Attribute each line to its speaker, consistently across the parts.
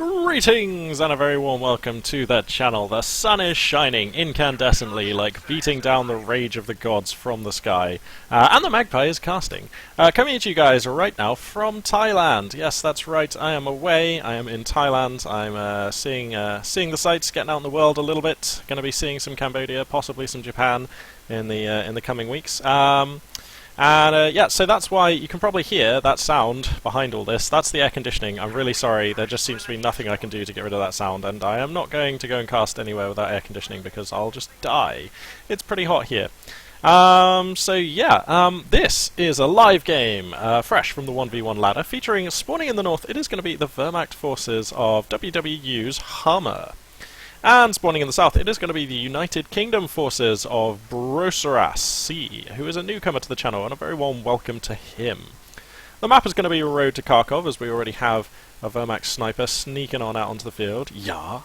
Speaker 1: Greetings and a very warm welcome to the channel. The sun is shining incandescently like beating down the rage of the gods from the sky. And the magpie is casting. Coming at you guys right now from Thailand. Yes, that's right, I am away. I am in Thailand. I'm seeing the sights, getting out in the world a little bit. Going to be seeing some Cambodia, possibly some Japan in the coming weeks. Yeah, so that's why you can probably hear that sound behind all this. That's the air conditioning. I'm really sorry, there just seems to be nothing I can do to get rid of that sound, and I am not going to go and cast anywhere without air conditioning because I'll just die. It's pretty hot here. This is a live game, fresh from the 1v1 ladder, featuring spawning in the north. It is going to be the Wehrmacht forces of WWU's Hama. And spawning in the south, it is going to be the United Kingdom forces of Brosras, who is a newcomer to the channel, and a very warm welcome to him. The map is going to be a road to Kharkov, as we already have a Wehrmacht sniper sneaking on out onto the field. Yeah,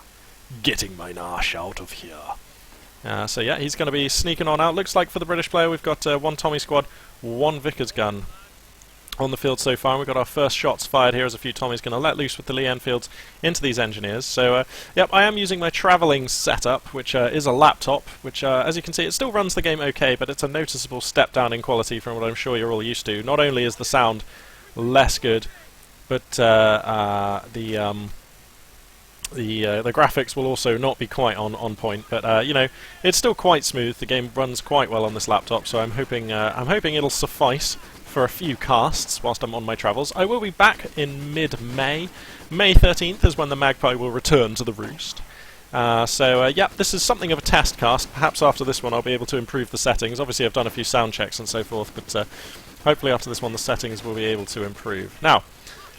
Speaker 1: getting my arse out of here. He's going to be sneaking on out. Looks like for the British player we've got one Tommy squad, one Vickers gun on the field so far. We've got our first shots fired here as a few Tommies going to let loose with the Lee Enfields into these engineers. So, yep, I am using my travelling setup, which is a laptop, which, as you can see, it still runs the game okay, but it's a noticeable step down in quality from what I'm sure you're all used to. Not only is the sound less good, but the graphics will also not be quite on point. But you know, it's still quite smooth. The game runs quite well on this laptop, so I'm hoping it'll suffice for a few casts whilst I'm on my travels. I will be back in mid-May. May 13th is when the magpie will return to the roost. This is something of a test cast. Perhaps after this one I'll be able to improve the settings. Obviously I've done a few sound checks and so forth, but hopefully after this one the settings will be able to improve. Now,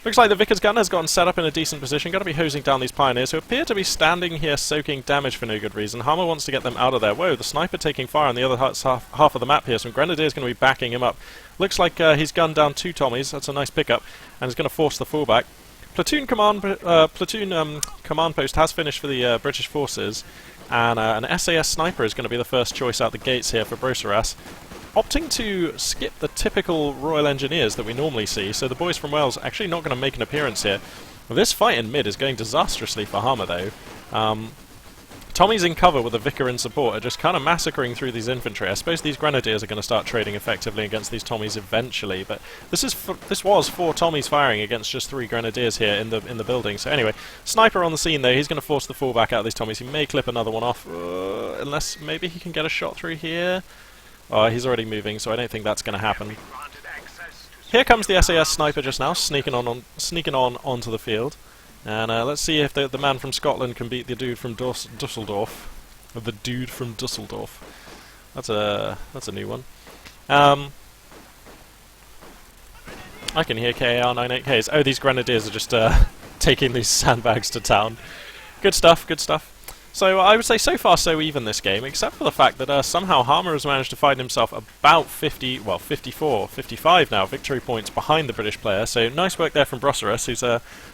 Speaker 1: looks like the Vickers gun has gotten set up in a decent position. Going to be hosing down these pioneers who appear to be standing here soaking damage for no good reason. Hama wants to get them out of there. Whoa, the sniper taking fire on the other half of the map here. Some grenadiers going to be backing him up. Looks like he's gunned down two Tommies. That's a nice pickup, and is going to force the fallback. Platoon command post has finished for the British forces, and an SAS sniper is going to be the first choice out the gates here for Brosras, opting to skip the typical Royal Engineers that we normally see, so the boys from Wales are actually not going to make an appearance here. This fight in mid is going disastrously for Hama, though. Tommy's in cover with a Vicar in support are just kind of massacring through these infantry. I suppose these Grenadiers are going to start trading effectively against these Tommies eventually, but this was 4 Tommies firing against just 3 Grenadiers here in the building. So anyway, sniper on the scene though. He's going to force the fallback out of these Tommies. He may clip another one off, unless maybe he can get a shot through here. Oh, he's already moving, so I don't think that's going to happen. Here comes the SAS sniper just now, sneaking on onto the field. And let's see if the man from Scotland can beat the dude from Dusseldorf. The dude from Dusseldorf. That's a new one. I can hear KAR-98Ks. Oh, these Grenadiers are just taking these sandbags to town. Good stuff, good stuff. So I would say so far so even this game, except for the fact that somehow Hama has managed to find himself about 54, 55 now victory points behind the British player. So nice work there from Brosras, who's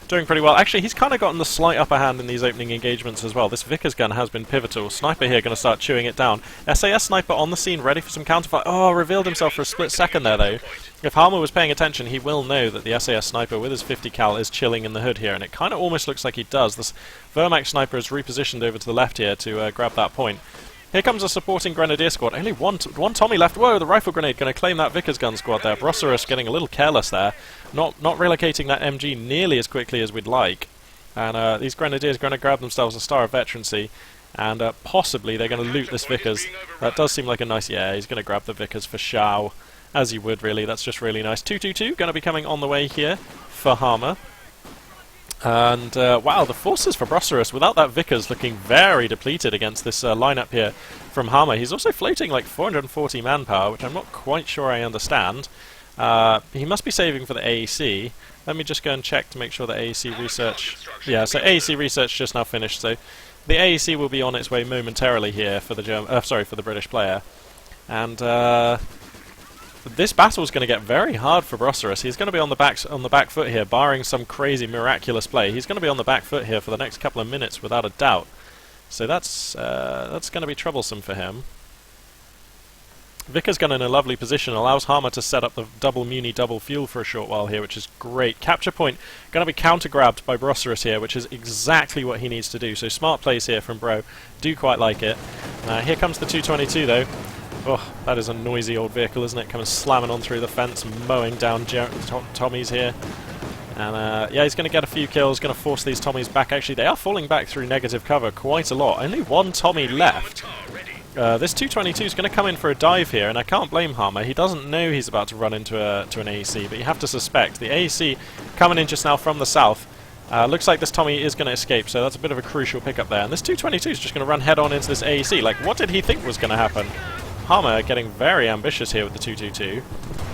Speaker 1: doing pretty well. Actually, he's kind of gotten the slight upper hand in these opening engagements as well. This Vickers gun has been pivotal. Sniper here going to start chewing it down. SAS sniper on the scene, ready for some counterfire. Oh, revealed himself for a split second there though. If Hama was paying attention, he will know that the SAS sniper with his 50 cal is chilling in the hood here, and it kind of almost looks like he does. This Wehrmacht sniper is repositioned over to the left here to grab that point. Here comes a supporting Grenadier squad. Only one Tommy left. Whoa, the rifle grenade going to claim that Vickers gun squad there. Brosras getting a little careless there. Not relocating that MG nearly as quickly as we'd like. And these Grenadiers are going to grab themselves a Star of Veterancy. And possibly they're going to loot this Vickers. That does seem like a nice... Yeah, he's going to grab the Vickers for show. As you would, really. That's just really nice. 222 going to be coming on the way here for Hama. And, wow, the forces for Brosras, without that Vickers, looking very depleted against this lineup here from Hama. He's also floating like 440 manpower, which I'm not quite sure I understand. He must be saving for the AEC. Let me just go and check to make sure the AEC research... Yeah, so AEC research just now finished, so the AEC will be on its way momentarily here for the for the British player. And, this battle is going to get very hard for Brosras. He's going to be on the back foot here, barring some crazy miraculous play. He's going to be on the back foot here for the next couple of minutes, without a doubt. So that's going to be troublesome for him. Vickers gun in a lovely position, allows Hama to set up the double muni, double fuel for a short while here, which is great. Capture point going to be counter-grabbed by Brosras here, which is exactly what he needs to do. So smart plays here from Bro. Do quite like it. Here comes the 222 though. Oh, that is a noisy old vehicle, isn't it? Coming slamming on through the fence, mowing down Tommies here. And yeah, he's going to get a few kills, going to force these Tommies back. Actually, they are falling back through negative cover quite a lot. Only one Tommy left. This 222 is going to come in for a dive here, and I can't blame Hama. He doesn't know he's about to run into an AEC, but you have to suspect. The AEC coming in just now from the south. Looks like this Tommy is going to escape, so that's a bit of a crucial pickup there. And this 222 is just going to run head-on into this AEC. Like, what did he think was going to happen? Hama getting very ambitious here with the 222.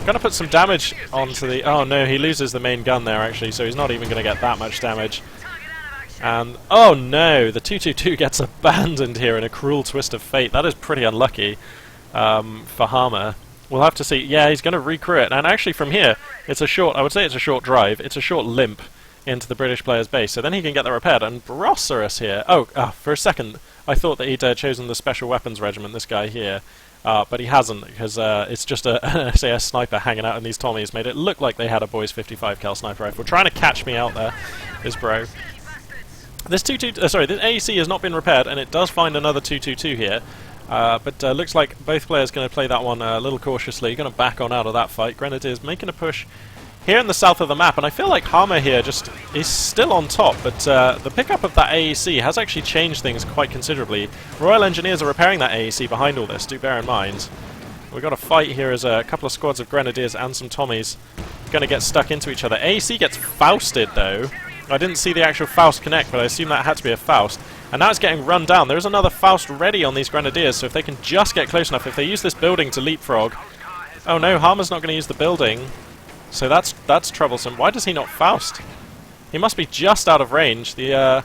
Speaker 1: Going to put some damage onto the... Oh no, he loses the main gun there, actually, so he's not even going to get that much damage. And, oh no, the 222 gets abandoned here in a cruel twist of fate. That is pretty unlucky for Hama. We'll have to see. Yeah, he's going to recrew it. And actually from here, it's a short, I would say it's a short drive. It's a short limp into the British player's base. So then he can get that repaired. And Brosras here. Oh, for a second, I thought that he'd chosen the Special Weapons Regiment, this guy here. But he hasn't, because it's just an SAS sniper hanging out in these Tommies. Made it look like they had a boys 55 cal sniper rifle. Trying to catch me out there is Bro. This this AEC has not been repaired, and it does find another 222 here. But looks like both players going to play that one a little cautiously. Going to back on out of that fight. Grenadiers making a push here in the south of the map, and I feel like Hama here just is still on top, but the pickup of that AEC has actually changed things quite considerably. Royal Engineers are repairing that AEC behind all this, do bear in mind. We've got a fight here as a couple of squads of Grenadiers and some Tommies going to get stuck into each other. AEC gets Fausted though. I didn't see the actual Faust connect, but I assume that had to be a Faust. And now it's getting run down. There is another Faust ready on these Grenadiers, so if they can just get close enough, if they use this building to leapfrog... Oh no, Hama's not going to use the building. So that's troublesome. Why does he not Faust? He must be just out of range. The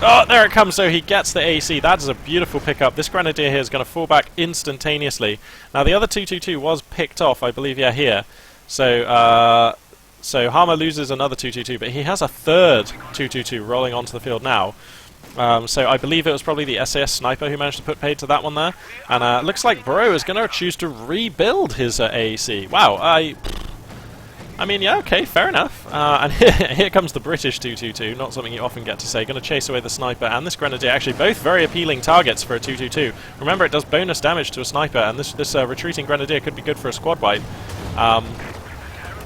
Speaker 1: Oh, there it comes, so he gets the AC. That is a beautiful pickup. This Grenadier here is going to fall back instantaneously. Now the other 222 was picked off, I believe, yeah, here. So, so Hama loses another 222, but he has a third 222 rolling onto the field now. So I believe it was probably the SAS sniper who managed to put paid to that one there. And looks like Bro is going to choose to rebuild his AAC. Wow, I mean, yeah, okay, fair enough. And here comes the British 222, not something you often get to say. Going to chase away the sniper and this Grenadier. Actually, both very appealing targets for a 222. Remember, it does bonus damage to a sniper, and this retreating Grenadier could be good for a squad wipe.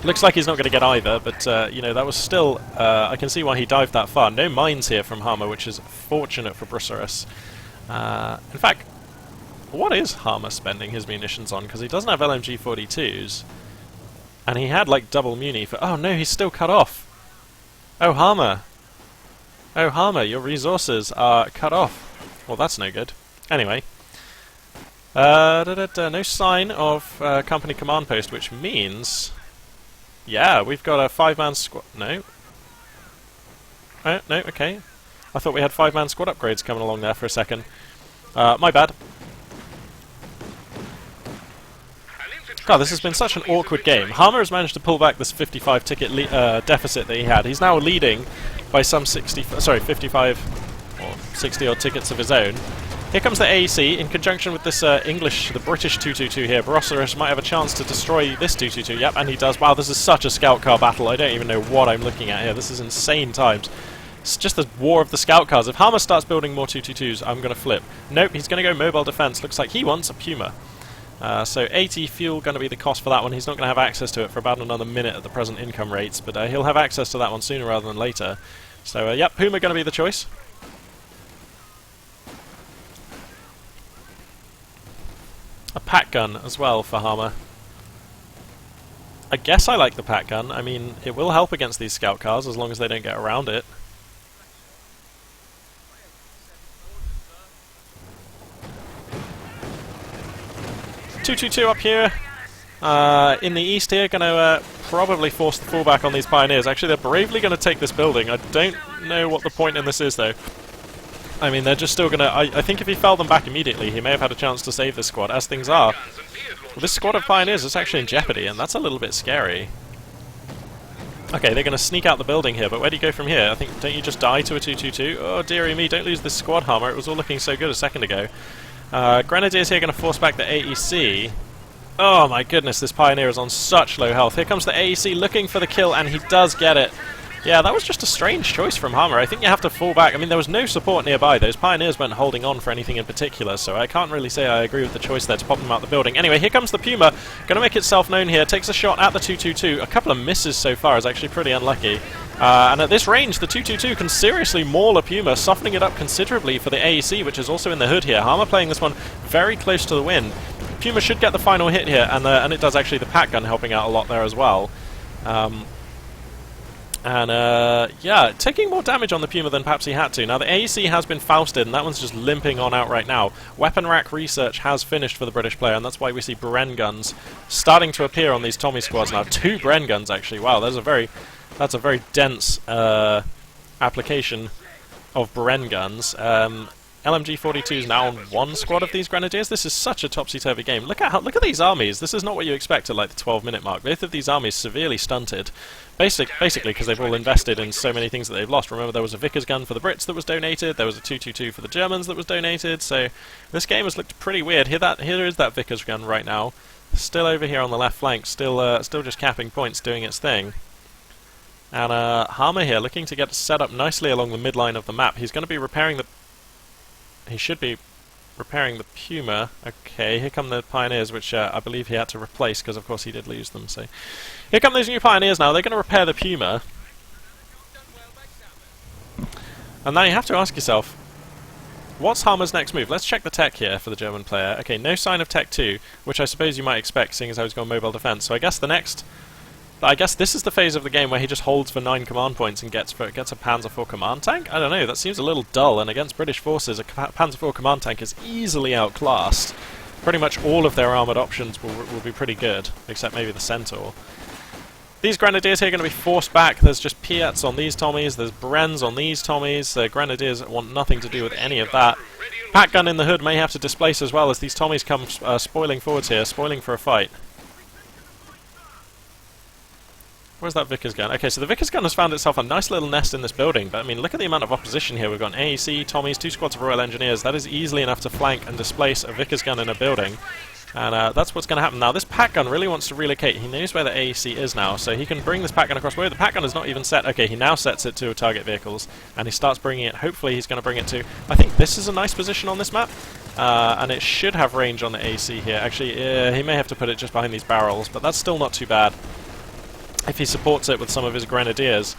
Speaker 1: Looks like he's not going to get either, but, you know, that was still... I can see why he dived that far. No mines here from Hama, which is fortunate for Brosras. In fact, what is Hama spending his munitions on? Because he doesn't have LMG 42s. And he had, like, double muni for... Oh, no, he's still cut off. Oh, Hama. Oh, Hama, your resources are cut off. Well, that's no good. Anyway. No sign of company command post, which means... Yeah, we've got a 5-man squad... No. No, okay. I thought we had 5-man squad upgrades coming along there for a second. My bad. God, this has been such an awkward game. Hama has managed to pull back this 55 ticket deficit that he had. He's now leading by some 55 or 60 odd tickets of his own. Here comes the AEC in conjunction with this the British 222 here. Brosras might have a chance to destroy this 222. Yep, and he does. Wow, this is such a scout car battle. I don't even know what I'm looking at here. This is insane times. It's just the war of the scout cars. If Hama starts building more 222s, I'm going to flip. Nope, he's going to go mobile defense. Looks like he wants a Puma. So 80 fuel going to be the cost for that one. He's not going to have access to it for about another minute at the present income rates, but he'll have access to that one sooner rather than later. So yep, Puma going to be the choice. A pack gun as well for Hama. I guess I like the pack gun. I mean, it will help against these scout cars as long as they don't get around it. .222 up here in the east here, going to probably force the fallback on these pioneers. Actually, they're bravely going to take this building. I don't know what the point in this is, though. I mean, they're just still going to... I think if he fell them back immediately, he may have had a chance to save this squad. As things are, well, this squad of pioneers is actually in jeopardy, and that's a little bit scary. Okay, they're going to sneak out the building here, but where do you go from here? I think, don't you just die to a 222? Oh, dearie me, don't lose this squad, Hama. It was all looking so good a second ago. Grenadiers here going to force back the AEC. Oh my goodness, this Pioneer is on such low health. Here comes the AEC looking for the kill, and he does get it. Yeah, that was just a strange choice from Hama. I think you have to fall back. I mean, there was no support nearby. Those Pioneers weren't holding on for anything in particular, so I can't really say I agree with the choice there to pop them out the building. Anyway, here comes the Puma. Going to make itself known here. Takes a shot at the 222. A couple of misses so far is actually pretty unlucky. And at this range, the 222 can seriously maul a Puma, softening it up considerably for the AEC, which is also in the hood here. Hama playing this one very close to the wind. Puma should get the final hit here, and it does actually. The Pack Gun helping out a lot there as well. Yeah, taking more damage on the Puma than perhaps he had to. Now, the AEC has been Fausted, and that one's just limping on out right now. Weapon rack research has finished for the British player, and that's why we see Bren guns starting to appear on these Tommy squads now. 2 Bren guns, actually. Wow, that's a very dense application of Bren guns. LMG-42 is now on 1 squad of these Grenadiers. This is such a topsy-turvy game. Look at these armies. This is not what you expect at like the 12-minute mark. Both of these armies severely stunted. Basically because they've all invested in so many things that they've lost. Remember, there was a Vickers gun for the Brits that was donated. There was a 222 for the Germans that was donated. So this game has looked pretty weird. Here is that Vickers gun right now. Still over here on the left flank. Still just capping points, doing its thing. And Hama here looking to get set up nicely along the midline of the map. He's going to be repairing the... He should be repairing the Puma. Okay, here come the Pioneers, which I believe he had to replace, because of course he did lose them. So here come those new Pioneers now. They're going to repair the Puma. And now you have to ask yourself, what's Hama's next move? Let's check the tech here for the German player. Okay, no sign of Tech 2, which I suppose you might expect, seeing as how he's gone mobile defense. So I guess this is the phase of the game where he just holds for 9 command points and gets a Panzer IV command tank? I don't know, that seems a little dull, and against British forces, a Panzer IV command tank is easily outclassed. Pretty much all of their armoured options will be pretty good, except maybe the Centaur. These Grenadiers here are going to be forced back. There's just Piats on these Tommies, there's Brens on these Tommies. The Grenadiers want nothing to do with any of that. Pack Gun in the hood may have to displace as well as these Tommies come spoiling forwards here, spoiling for a fight. Where's that Vickers gun? Okay, so the Vickers gun has found itself a nice little nest in this building, but I mean, look at the amount of opposition here. We've got an AEC, Tommies, 2 squads of Royal Engineers. That is easily enough to flank and displace a Vickers gun in a building. And that's what's going to happen. Now, this Pack Gun really wants to relocate. He knows where the AEC is now, so he can bring this Pack Gun across. Whoa, the Pack Gun is not even set. Okay, he now sets it to target vehicles, and he starts bringing it. Hopefully, he's going to bring it to... I think this is a nice position on this map, and it should have range on the AEC here. Actually, he may have to put it just behind these barrels, but that's still not too bad if he supports it with some of his Grenadiers.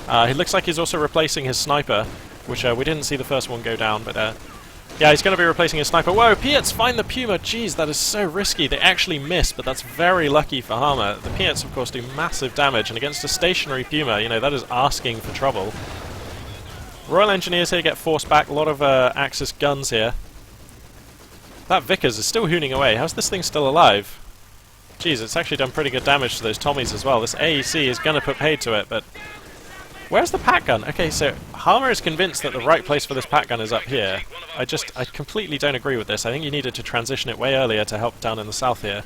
Speaker 1: He looks like he's also replacing his sniper, which we didn't see the first one go down, but yeah, he's going to be replacing his sniper. Whoa, Piats, find the Puma! Jeez, that is so risky. They actually miss, but that's very lucky for Hama. The Piats, of course, do massive damage, and against a stationary Puma, you know, that is asking for trouble. Royal Engineers here get forced back. A lot of Axis guns here. That Vickers is still hooning away. How's this thing still alive? Jeez, it's actually done pretty good damage to those Tommies as well. This AEC is going to put paid to it, but... Where's the Pack Gun? Okay, so Hama is convinced that the right place for this Pack Gun is up here. I completely don't agree with this. I think you needed to transition it way earlier to help down in the south here.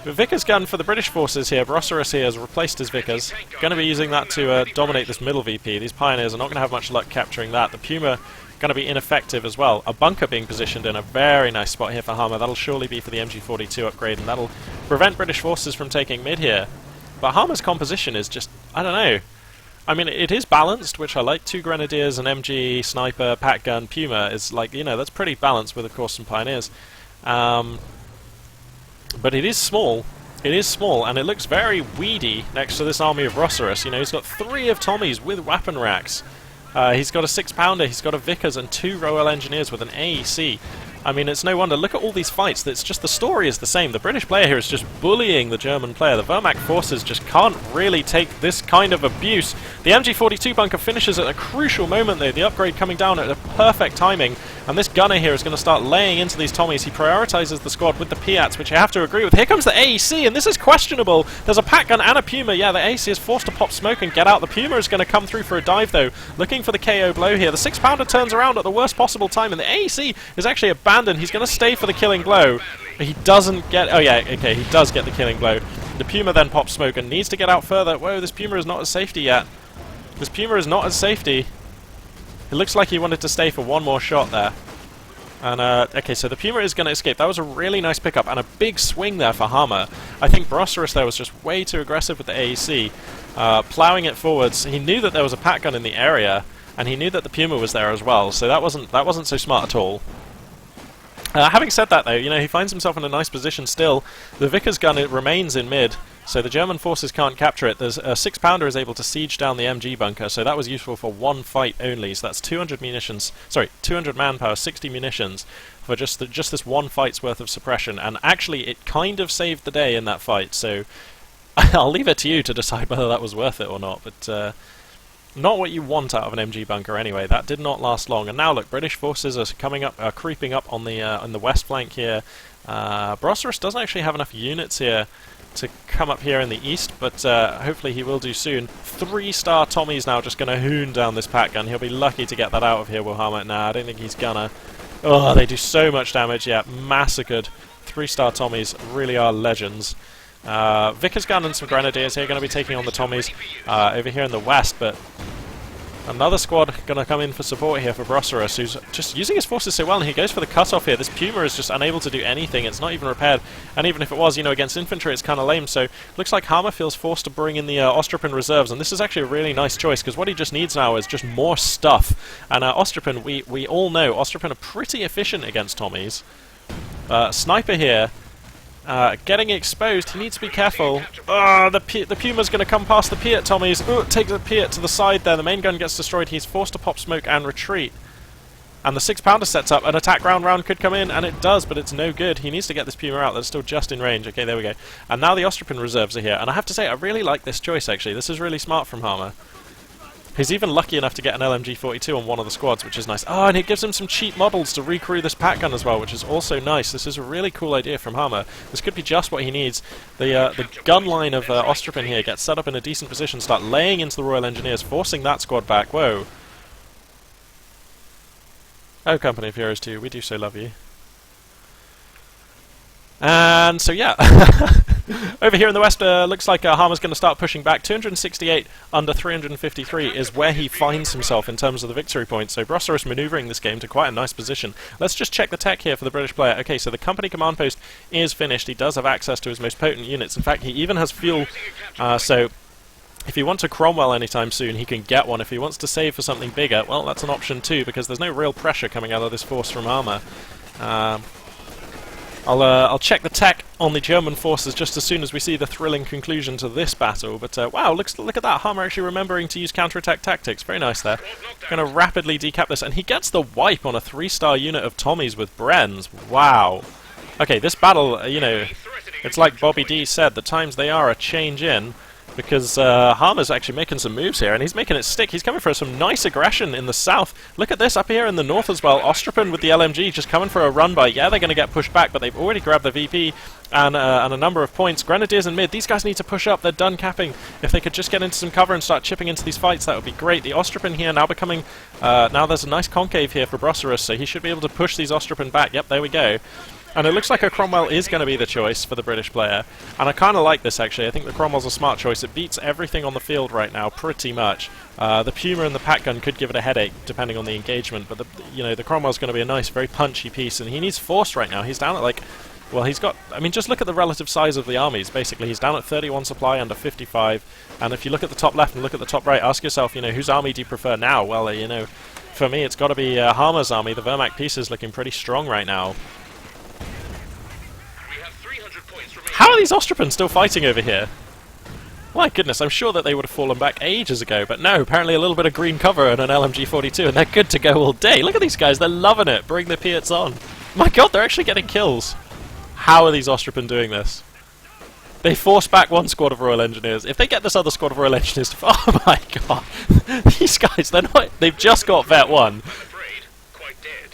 Speaker 1: But Vickers gun for the British forces here. Brosras here has replaced his Vickers. Going to be using that to dominate this middle VP. These Pioneers are not going to have much luck capturing that. The Puma going to be ineffective as well. A bunker being positioned in a very nice spot here for Hama. That'll surely be for the MG42 upgrade, and that'll prevent British forces from taking mid here. But Hama's composition is just, I don't know. I mean, it is balanced, which I like. 2 Grenadiers, an MG, Sniper, Pack Gun, Puma is like, you know, that's pretty balanced with, of course, some Pioneers. But it is small. It is small, and it looks very weedy next to this army of Brosras. You know, he's got 3 of Tommies with weapon racks. He's got a 6-pounder, he's got a Vickers, and 2 Royal Engineers with an AEC. I mean, it's no wonder. Look at all these fights. It's just the story is the same. The British player here is just bullying the German player. The Wehrmacht forces just can't really take this kind of abuse. The MG42 bunker finishes at a crucial moment, though. The upgrade coming down at a perfect timing. And this gunner here is going to start laying into these Tommies. He prioritizes the squad with the Piats, which I have to agree with. Here comes the AEC, and this is questionable. There's a Pack Gun and a Puma. Yeah, the AEC is forced to pop smoke and get out. The Puma is going to come through for a dive, though, looking for the KO blow here. The 6-pounder turns around at the worst possible time, and the AEC is actually abandoned. He's going to stay for the killing blow. He doesn't get... Oh, yeah, okay, he does get the killing blow. The Puma then pops smoke and needs to get out further. Whoa, this Puma is not at safety yet. This Puma is not at safety. It looks like he wanted to stay for one more shot there. And, okay, so the Puma is going to escape. That was a really nice pickup, and a big swing there for Hama. I think Brosras there was just way too aggressive with the AEC, ploughing it forwards. He knew that there was a pack gun in the area, and he knew that the Puma was there as well, so that wasn't so smart at all. Having said that, though, you know, he finds himself in a nice position still. The Vickers gun, it remains in mid, so the German forces can't capture it. There's a 6-pounder is able to siege down the MG bunker, so that was useful for one fight only. So that's 200 munitions, sorry, 200 manpower, 60 munitions for just this one fight's worth of suppression. And actually, it kind of saved the day in that fight. So I'll leave it to you to decide whether that was worth it or not. But not what you want out of an MG bunker anyway. That did not last long. And now look, British forces are coming up, creeping up on the west flank here. Brosras doesn't actually have enough units here to come up here in the east, but hopefully he will do soon. 3-star Tommy's now just going to hoon down this pack gun. He'll be lucky to get that out of here, will Hama. Nah, I don't think he's gonna. Oh, they do so much damage. Yeah, massacred. 3-star Tommy's really are legends. Vickers gun and some grenadiers here going to be taking on the Tommies over here in the west, but another squad going to come in for support here for Brosras, who's just using his forces so well, and he goes for the cutoff here. This Puma is just unable to do anything. It's not even repaired, and even if it was, you know, against infantry, it's kind of lame. So looks like Hama feels forced to bring in the Ostrupin reserves, and this is actually a really nice choice, because what he just needs now is just more stuff. And Ostrupin, we all know, Ostrupin are pretty efficient against Tommies. Sniper here. Getting exposed, he needs to be careful. The Puma's going to come past the Piat Tommies. Take the Piat to the side there. The main gun gets destroyed. He's forced to pop smoke and retreat. And the 6-pounder sets up. An attack round could come in, and it does, but it's no good. He needs to get this Puma out. That's still just in range. Okay, there we go. And now the Ostrupin reserves are here. And I have to say, I really like this choice, actually. This is really smart from Hama. He's even lucky enough to get an LMG-42 on one of the squads, which is nice. Oh, and it gives him some cheap models to recrew this pack gun as well, which is also nice. This is a really cool idea from Hama. This could be just what he needs. The gun line of Ostrupin here gets set up in a decent position, start laying into the Royal Engineers, forcing that squad back. Whoa. Oh, Company of Heroes 2, we do so love you. And so, yeah. Over here in the west, looks like Hama's going to start pushing back. 268 under 353 is where he finds himself in terms of the victory points. So Brosras manoeuvring this game to quite a nice position. Let's just check the tech here for the British player. Okay, so the company command post is finished. He does have access to his most potent units. In fact, he even has fuel, so if he wants a Cromwell anytime soon, he can get one. If he wants to save for something bigger, well, that's an option too, because there's no real pressure coming out of this force from Hama. I'll check the tech on the German forces just as soon as we see the thrilling conclusion to this battle. But wow, look at that! Hama actually remembering to use counterattack tactics. Very nice there. Going to rapidly decap this, and he gets the wipe on a 3-star unit of Tommies with Brens. Wow. Okay, this battle, you know, it's like Bobby D said. The times they are a change in. Because Hama's actually making some moves here, and he's making it stick. He's coming for some nice aggression in the south. Look at this up here in the north as well. Ostrupin with the LMG just coming for a run by. Yeah, they're going to get pushed back, but they've already grabbed the VP and a number of points. Grenadiers in mid. These guys need to push up. They're done capping. If they could just get into some cover and start chipping into these fights, that would be great. The Ostrupin here now becoming... now there's a nice concave here for Brosras, so he should be able to push these Ostrupin back. Yep, there we go. And it looks like a Cromwell is going to be the choice for the British player. And I kind of like this, actually. I think the Cromwell's a smart choice. It beats everything on the field right now, pretty much. The Puma and the pack gun could give it a headache, depending on the engagement. But, the Cromwell's going to be a nice, very punchy piece. And he needs force right now. He's down at, like... Well, he's got... I mean, just look at the relative size of the armies, basically. He's down at 31 supply, under 55. And if you look at the top left and look at the top right, ask yourself, whose army do you prefer now? Well, for me, it's got to be Hama's army. The Wehrmacht piece is looking pretty strong right now. How are these Ostrupin still fighting over here? My goodness, I'm sure that they would have fallen back ages ago, but no, apparently a little bit of green cover and an LMG-42, and they're good to go all day. Look at these guys, they're loving it. Bring the Piats on. My god, they're actually getting kills. How are these Ostrupin doing this? They force back one squad of Royal Engineers. If they get this other squad of Royal Engineers to... Oh my god. These guys, they've just got Vet 1.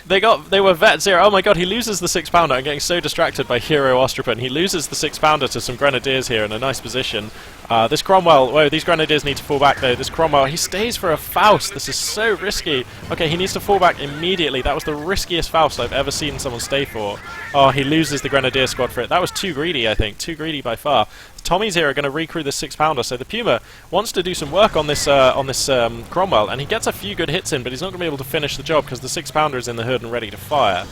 Speaker 1: They were Vet 0. Oh my god, he loses the 6-pounder. I'm getting so distracted by Hero Ostrupin. He loses the 6-pounder to some Grenadiers here in a nice position. This Cromwell... Whoa, these Grenadiers need to fall back though. This Cromwell, he stays for a Faust. This is so risky. Okay, he needs to fall back immediately. That was the riskiest Faust I've ever seen someone stay for. Oh, he loses the Grenadier squad for it. That was too greedy, I think. Too greedy by far. The Tommies here are going to recrew this 6-pounder, so the Puma wants to do some work on this Cromwell, and he gets a few good hits in, but he's not going to be able to finish the job because the 6-pounder is in the hood and ready to fire.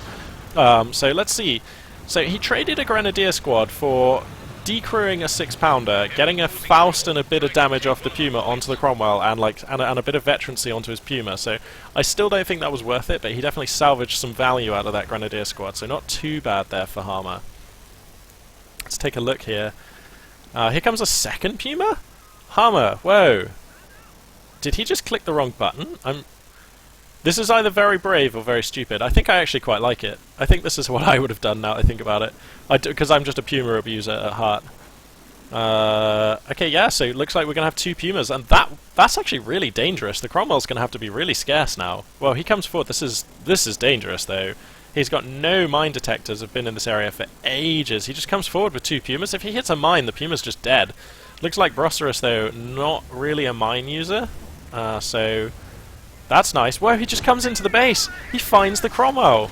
Speaker 1: So let's see. So he traded a Grenadier squad for decrewing a 6-pounder, getting a Faust and a bit of damage off the Puma onto the Cromwell, and a bit of veterancy onto his Puma. So I still don't think that was worth it, but he definitely salvaged some value out of that Grenadier squad. So not too bad there for Hama. Let's take a look here. Here comes a second Puma? Hama, whoa. Did he just click the wrong button? This is either very brave or very stupid. I think I actually quite like it. I think this is what I would have done now that I think about it. Because I'm just a Puma abuser at heart. Okay, yeah, so it looks like we're going to have 2 Pumas, and that's actually really dangerous. The Cromwell's going to have to be really scarce now. Well, he comes forward. This is dangerous, though. He's got no mine detectors, have been in this area for ages. He just comes forward with 2 Pumas. If he hits a mine, the Puma's just dead. Looks like Brosras, though, not really a mine user. So that's nice. Whoa, he just comes into the base. He finds the Cromwell.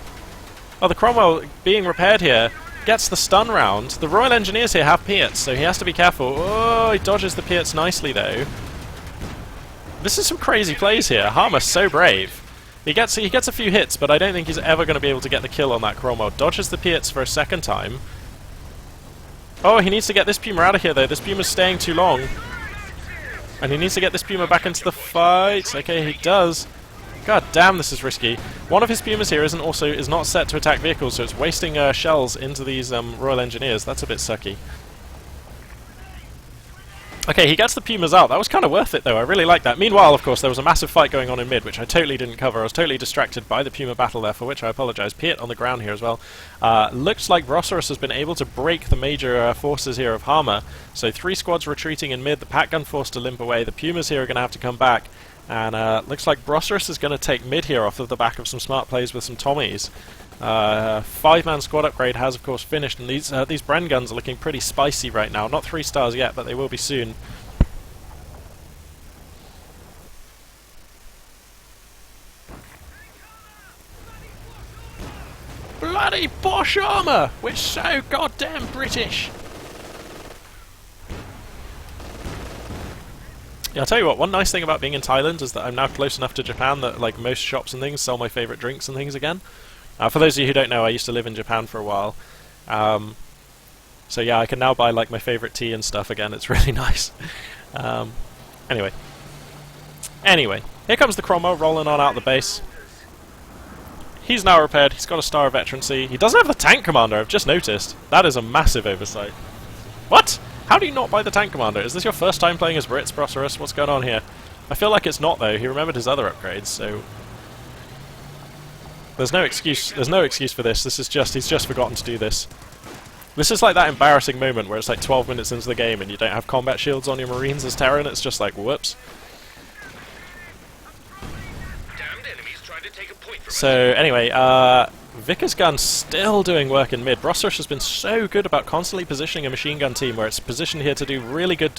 Speaker 1: Oh, the Cromwell being repaired here gets the stun round. The Royal Engineers here have Piats, so he has to be careful. Oh, he dodges the Piats nicely, though. This is some crazy plays here. Hama's so brave. He gets a few hits, but I don't think he's ever going to be able to get the kill on that Cromwell. Dodges the Piats for a second time. Oh, he needs to get this Puma out of here, though. This Puma's staying too long. And he needs to get this Puma back into the fight. Okay, he does. God damn, this is risky. One of his Pumas here is not set to attack vehicles, so it's wasting shells into these Royal Engineers. That's a bit sucky. Okay, he gets the Pumas out. That was kind of worth it, though. I really like that. Meanwhile, of course, there was a massive fight going on in mid, which I totally didn't cover. I was totally distracted by the Puma battle there, for which I apologise. Piat on the ground here as well. Looks like Brosras has been able to break the major forces here of Hama. So 3 squads retreating in mid, the pack gun forced to limp away. The Pumas here are going to have to come back. And looks like Brosras is going to take mid here off of the back of some smart plays with some Tommies. 5-man squad upgrade has, of course, finished, and these Bren guns are looking pretty spicy right now. Not 3 stars yet, but they will be soon. Bloody Bosch armour! Which so goddamn British! Yeah, I'll tell you what, one nice thing about being in Thailand is that I'm now close enough to Japan that, like, most shops and things sell my favourite drinks and things again. For those of you who don't know, I used to live in Japan for a while. So yeah, I can now buy, like, my favourite tea and stuff again. It's really nice. Anyway, here comes the Cromwell rolling on out the base. He's now repaired. He's got a star of veterancy. He doesn't have the tank commander, I've just noticed. That is a massive oversight. What? How do you not buy the tank commander? Is this your first time playing as Brits, Brosras? What's going on here? I feel like it's not, though. He remembered his other upgrades, so there's no excuse for this. This is just, he's just forgotten to do this. This is like that embarrassing moment where it's like 12 minutes into the game and you don't have combat shields on your Marines as Terran. It's just like, whoops. So anyway, Vickers gun still doing work in mid. Brosras has been so good about constantly positioning a machine gun team where it's positioned here to do really good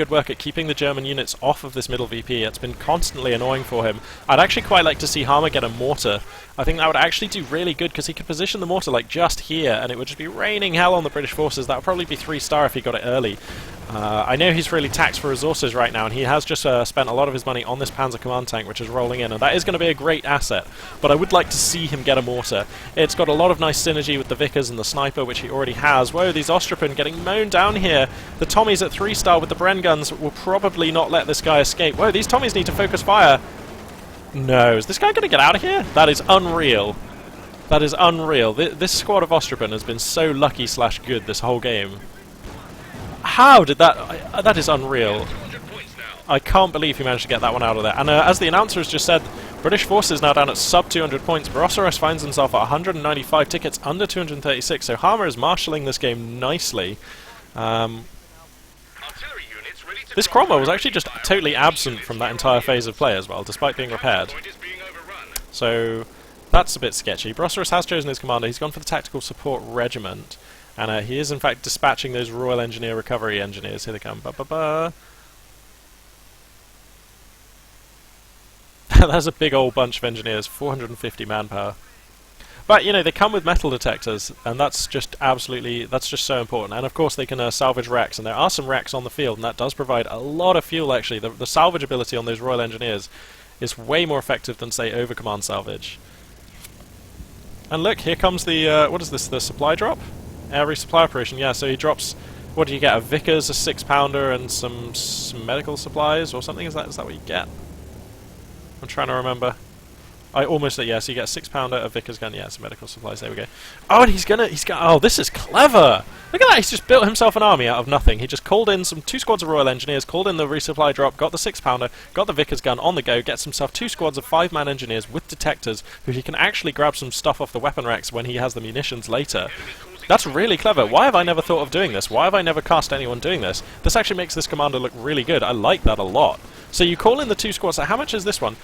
Speaker 1: work at keeping the German units off of this middle VP. It's been constantly annoying for him. I'd actually quite like to see Hama get a mortar. I think that would actually do really good because he could position the mortar like just here and it would just be raining hell on the British forces. That would probably be 3-star if he got it early. I know he's really taxed for resources right now, and he has just spent a lot of his money on this Panzer Command tank, which is rolling in, and that is going to be a great asset. But I would like to see him get a mortar. It's got a lot of nice synergy with the Vickers and the Sniper, which he already has. Whoa, these Ostrapen getting mown down here. The Tommies at 3-star with the Bren guns will probably not let this guy escape. Whoa, these Tommies need to focus fire. No, is this guy going to get out of here? That is unreal. That is unreal. This squad of Ostrapen has been so lucky/good this whole game. How did that... that is unreal. I can't believe he managed to get that one out of there. And as the announcer has just said, British forces now down at sub 200 points. Brosras finds himself at 195 tickets, under 236. So Hama is marshalling this game nicely. This Cromwell was actually just totally absent from that entire phase of play as well, despite being repaired. So that's a bit sketchy. Brosras has chosen his commander. He's gone for the Tactical Support Regiment. And he is, in fact, dispatching those Royal Engineer Recovery Engineers. Here they come. Ba-ba-ba. That's a big old bunch of engineers. 450 manpower. But, you know, they come with metal detectors, and that's just absolutely... that's just so important. And, of course, they can salvage wrecks, and there are some wrecks on the field, and that does provide a lot of fuel, actually. The salvage ability on those Royal Engineers is way more effective than, say, overcommand salvage. And look, here comes the, what is this, the supply drop? Air resupply operation, yeah, so he drops, what do you get, a Vickers, a 6-pounder, and some medical supplies or something? Is that what you get? I'm trying to remember. I almost said, yeah, so you get a 6-pounder, a Vickers gun, yeah, some medical supplies, there we go. Oh, and he's gonna, oh, this is clever! Look at that, he's just built himself an army out of nothing. He just called in 2 squads of Royal Engineers, called in the resupply drop, got the 6-pounder, got the Vickers gun on the go, gets himself 2 squads of 5-man engineers with detectors, who he can actually grab some stuff off the weapon racks when he has the munitions later. That's really clever. Why have I never thought of doing this? Why have I never cast anyone doing this? This actually makes this commander look really good. I like that a lot. So you call in the 2 squads. So how much is this one?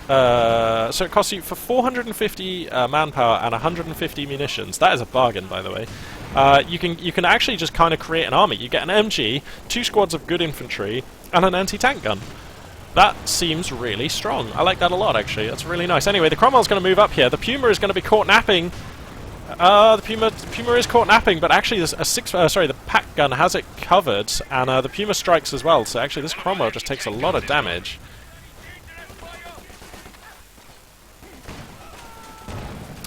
Speaker 1: So it costs you for 450 manpower and 150 munitions. That is a bargain, by the way. You can actually just kind of create an army. You get an MG, 2 squads of good infantry, and an anti-tank gun. That seems really strong. I like that a lot, actually. That's really nice. Anyway, the Cromwell's going to move up here. The Puma is going to be caught napping. The Puma is caught napping, but actually there's the pack gun has it covered, and the Puma strikes as well. So actually, this Cromwell just takes a lot of damage.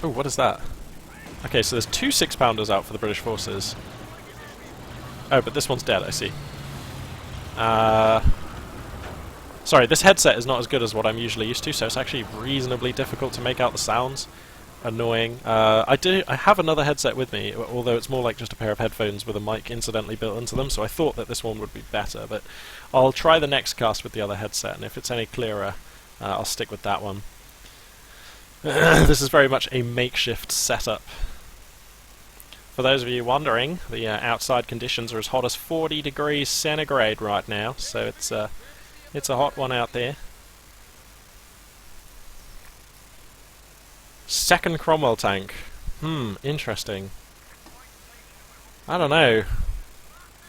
Speaker 1: Oh, what is that? Okay, so there's 2 6-pounders out for the British forces. Oh, but this one's dead, I see. Sorry, this headset is not as good as what I'm usually used to, so it's actually reasonably difficult to make out the sounds. Annoying. I have another headset with me, although it's more like just a pair of headphones with a mic incidentally built into them, so I thought that this one would be better, but I'll try the next cast with the other headset, and if it's any clearer, I'll stick with that one. This is very much a makeshift setup. For those of you wondering, the outside conditions are as hot as 40 degrees centigrade right now, so it's a hot one out there. Second Cromwell tank. Interesting. I don't know.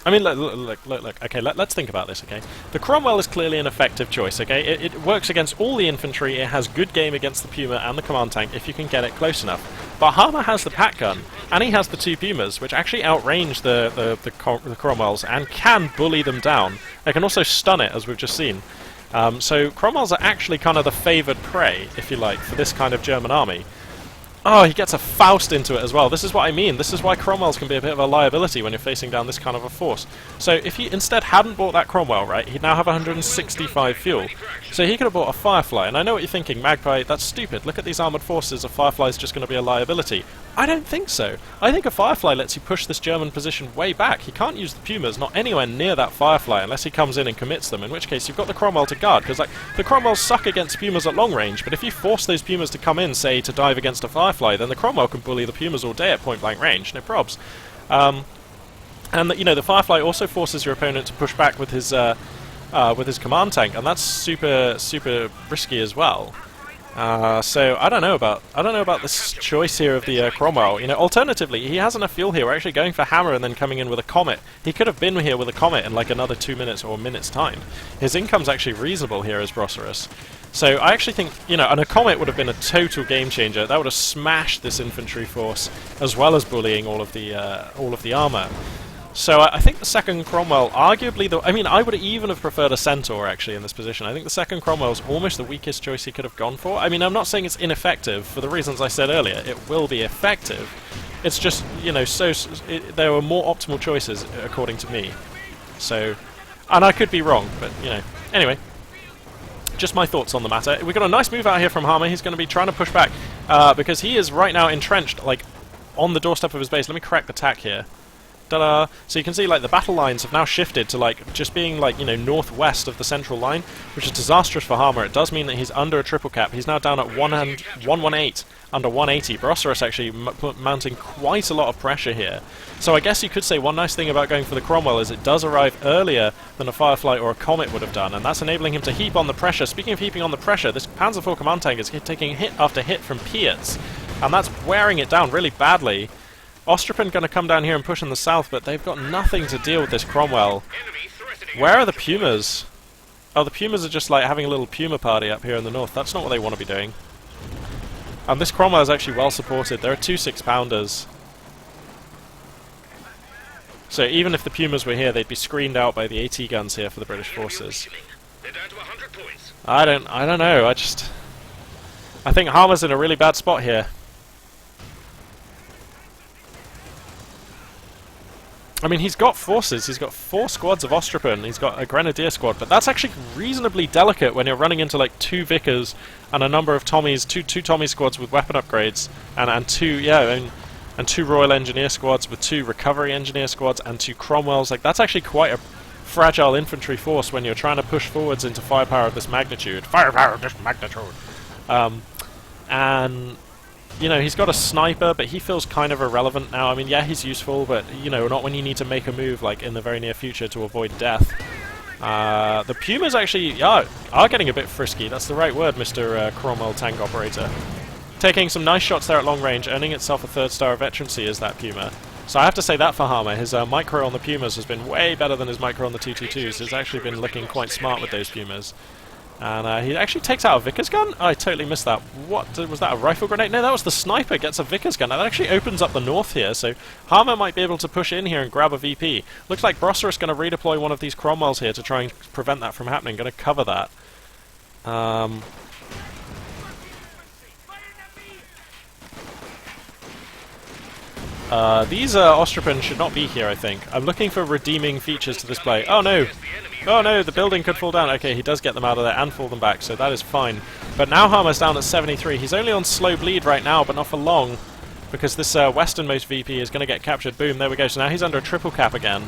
Speaker 1: I mean, look. Okay, let's think about this, okay? The Cromwell is clearly an effective choice, okay? It works against all the infantry, it has good game against the Puma and the command tank if you can get it close enough. But Hama has the pack gun, and he has the 2 Pumas, which actually outrange the Cromwells and can bully them down. They can also stun it, as we've just seen. So Cromwells are actually kind of the favoured prey, if you like, for this kind of German army. Oh, he gets a Faust into it as well. This is what I mean. This is why Cromwells can be a bit of a liability when you're facing down this kind of a force. So if he instead hadn't bought that Cromwell, right, he'd now have 165 fuel. So he could have bought a Firefly. And I know what you're thinking, Magpie, that's stupid. Look at these armoured forces, a Firefly's just going to be a liability. I don't think so. I think a Firefly lets you push this German position way back. He can't use the Pumas, not anywhere near that Firefly, unless he comes in and commits them, in which case you've got the Cromwell to guard, because like, the Cromwells suck against Pumas at long range, but if you force those Pumas to come in, say, to dive against a Firefly, then the Cromwell can bully the Pumas all day at point-blank range, no probs. And you know, the Firefly also forces your opponent to push back with his command tank, and that's super risky as well. So I don't know about this choice here of the Cromwell. You know, alternatively, he has enough fuel here. We're actually going for Hama and then coming in with a Comet. He could have been here with a Comet in like another 2 minutes or a minute's time. His income's actually reasonable here as Brosras. So I actually think, you know, and a Comet would have been a total game changer. That would have smashed this infantry force, as well as bullying all of the armor. So I think the second Cromwell, arguably, I mean, I would even have preferred a Centaur, actually, in this position. I think the second Cromwell is almost the weakest choice he could have gone for. I mean, I'm not saying it's ineffective, for the reasons I said earlier. It will be effective. It's just, you know, there were more optimal choices, according to me. So, and I could be wrong, but, you know. Anyway, just my thoughts on the matter. We've got a nice move out here from Hama. He's going to be trying to push back, because he is right now entrenched, like, on the doorstep of his base. Let me correct the tack here. Ta-da! So you can see, like, the battle lines have now shifted to, like, just being, like, you know, northwest of the central line, which is disastrous for Hama. It does mean that he's under a triple cap. He's now down at 118, under 180. Brosras actually mounting quite a lot of pressure here. So I guess you could say one nice thing about going for the Cromwell is it does arrive earlier than a Firefly or a Comet would have done, and that's enabling him to heap on the pressure. Speaking of heaping on the pressure, this Panzer IV command tank is taking hit after hit from Piets, and that's wearing it down really badly. Ostrapen going to come down here and push in the south, but they've got nothing to deal with this Cromwell. Where are the Pumas? Oh, the Pumas are just like having a little Puma party up here in the north. That's not what they want to be doing. And this Cromwell is actually well supported. There are 2 6-pounders. So even if the Pumas were here, they'd be screened out by the AT guns here for the British forces. I don't know. I think Hama's in a really bad spot here. I mean, he's got forces. He's got 4 squads of Ostripin. He's got a Grenadier squad, but that's actually reasonably delicate when you're running into like 2 Vickers and a number of Tommies, two Tommy squads with weapon upgrades, and 2 Royal Engineer squads with 2 Recovery Engineer squads and 2 Cromwells. Like, that's actually quite a fragile infantry force when you're trying to push forwards into firepower of this magnitude. Firepower of this magnitude! And, you know, he's got a sniper, but he feels kind of irrelevant now. I mean, yeah, he's useful, but, you know, not when you need to make a move, like, in the very near future to avoid death. The Pumas actually are getting a bit frisky. That's the right word, Mr. Cromwell Tank Operator. Taking some nice shots there at long range, earning itself a 3rd star of veterancy as that Puma. So I have to say that for Hama. His micro on the Pumas has been way better than his micro on the 222s. He's actually been looking quite smart with those Pumas. And he actually takes out a Vickers gun? Oh, I totally missed that. What? Was that a rifle grenade? No, that was the sniper gets a Vickers gun. That actually opens up the north here, so Hama might be able to push in here and grab a VP. Looks like Brosras is going to redeploy one of these Cromwells here to try and prevent that from happening. Going to cover that. These Ostripin should not be here, I think. I'm looking for redeeming features to this play. Oh no! Oh no, the building could fall down. Okay, he does get them out of there and fall them back, so that is fine. But now Hama's down at 73. He's only on slow bleed right now, but not for long, because this westernmost VP is going to get captured. Boom, there we go. So now he's under a triple cap again.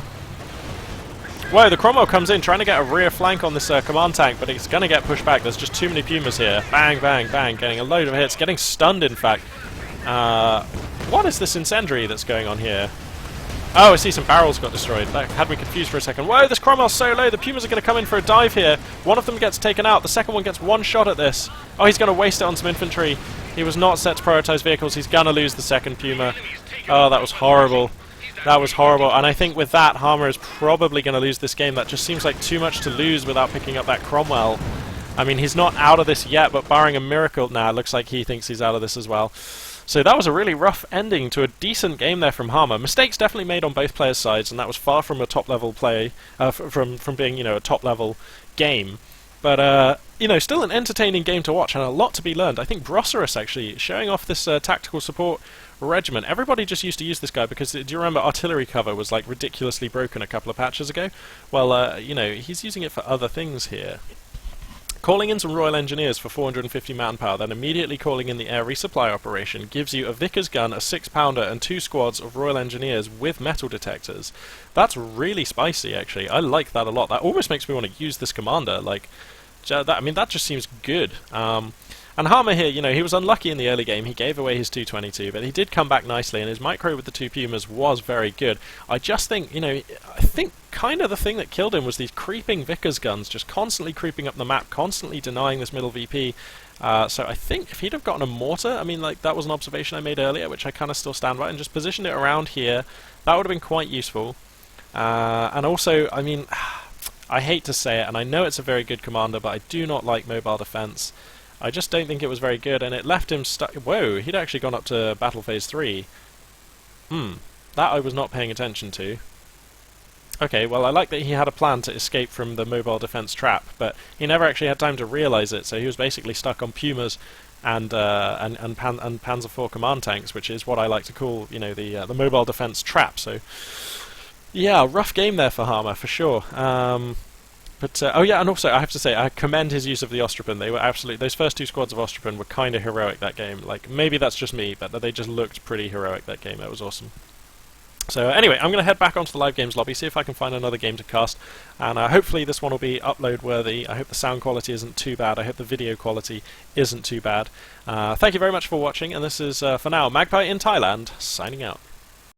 Speaker 1: Whoa, the Cromwell comes in, trying to get a rear flank on this command tank, but he's going to get pushed back. There's just too many Pumas here. Bang, bang, bang, getting a load of hits, getting stunned, in fact. What is this incendiary that's going on here? Oh, I see some barrels got destroyed. That had me confused for a second. Whoa, this Cromwell's so low. The Pumas are going to come in for a dive here. One of them gets taken out. The second one gets one shot at this. Oh, he's going to waste it on some infantry. He was not set to prioritize vehicles. He's going to lose the second Puma. Oh, that was horrible. That was horrible. And I think with that, Hama is probably going to lose this game. That just seems like too much to lose without picking up that Cromwell. I mean, he's not out of this yet, but barring a miracle, it looks like he thinks he's out of this as well. So that was a really rough ending to a decent game there from Hama. Mistakes definitely made on both players' sides, and that was far from a top-level play, from being, you know, a top-level game. But, you know, still an entertaining game to watch and a lot to be learned. I think Brosras actually showing off this tactical support regiment. Everybody just used to use this guy because, do you remember artillery cover was like ridiculously broken a couple of patches ago? Well, you know, he's using it for other things here. Calling in some Royal Engineers for 450 manpower, then immediately calling in the air resupply operation gives you a Vickers gun, a 6-pounder, and 2 squads of Royal Engineers with metal detectors. That's really spicy, actually. I like that a lot. That almost makes me want to use this commander. Like, I mean, that just seems good. And Hama here, you know, he was unlucky in the early game. He gave away his 222, but he did come back nicely, and his micro with the 2 Pumas was very good. I just think, you know, I think kind of the thing that killed him was these creeping Vickers guns, just constantly creeping up the map, constantly denying this middle VP. So I think if he'd have gotten a mortar, I mean, like, that was an observation I made earlier, which I kind of still stand by, and just positioned it around here, that would have been quite useful. And also, I mean, I hate to say it, and I know it's a very good commander, but I do not like mobile defense. I just don't think it was very good, and it left him stuck. Whoa, he'd actually gone up to Battle Phase 3. That I was not paying attention to. Okay, well, I like that he had a plan to escape from the mobile defense trap, but he never actually had time to realize it, so he was basically stuck on Pumas and Panzer IV command tanks, which is what I like to call, you know, the mobile defense trap. So, yeah, rough game there for Hama, for sure. But, oh yeah, and also, I have to say, I commend his use of the Ostripin. They were absolutely, those first 2 squads of Ostripin were kind of heroic that game. Like, maybe that's just me, but they just looked pretty heroic that game. That was awesome. So anyway, I'm going to head back onto the live games lobby, see if I can find another game to cast, and hopefully this one will be upload worthy. I hope the sound quality isn't too bad. I hope the video quality isn't too bad. Thank you very much for watching, and this is, for now, Magpie in Thailand, signing out.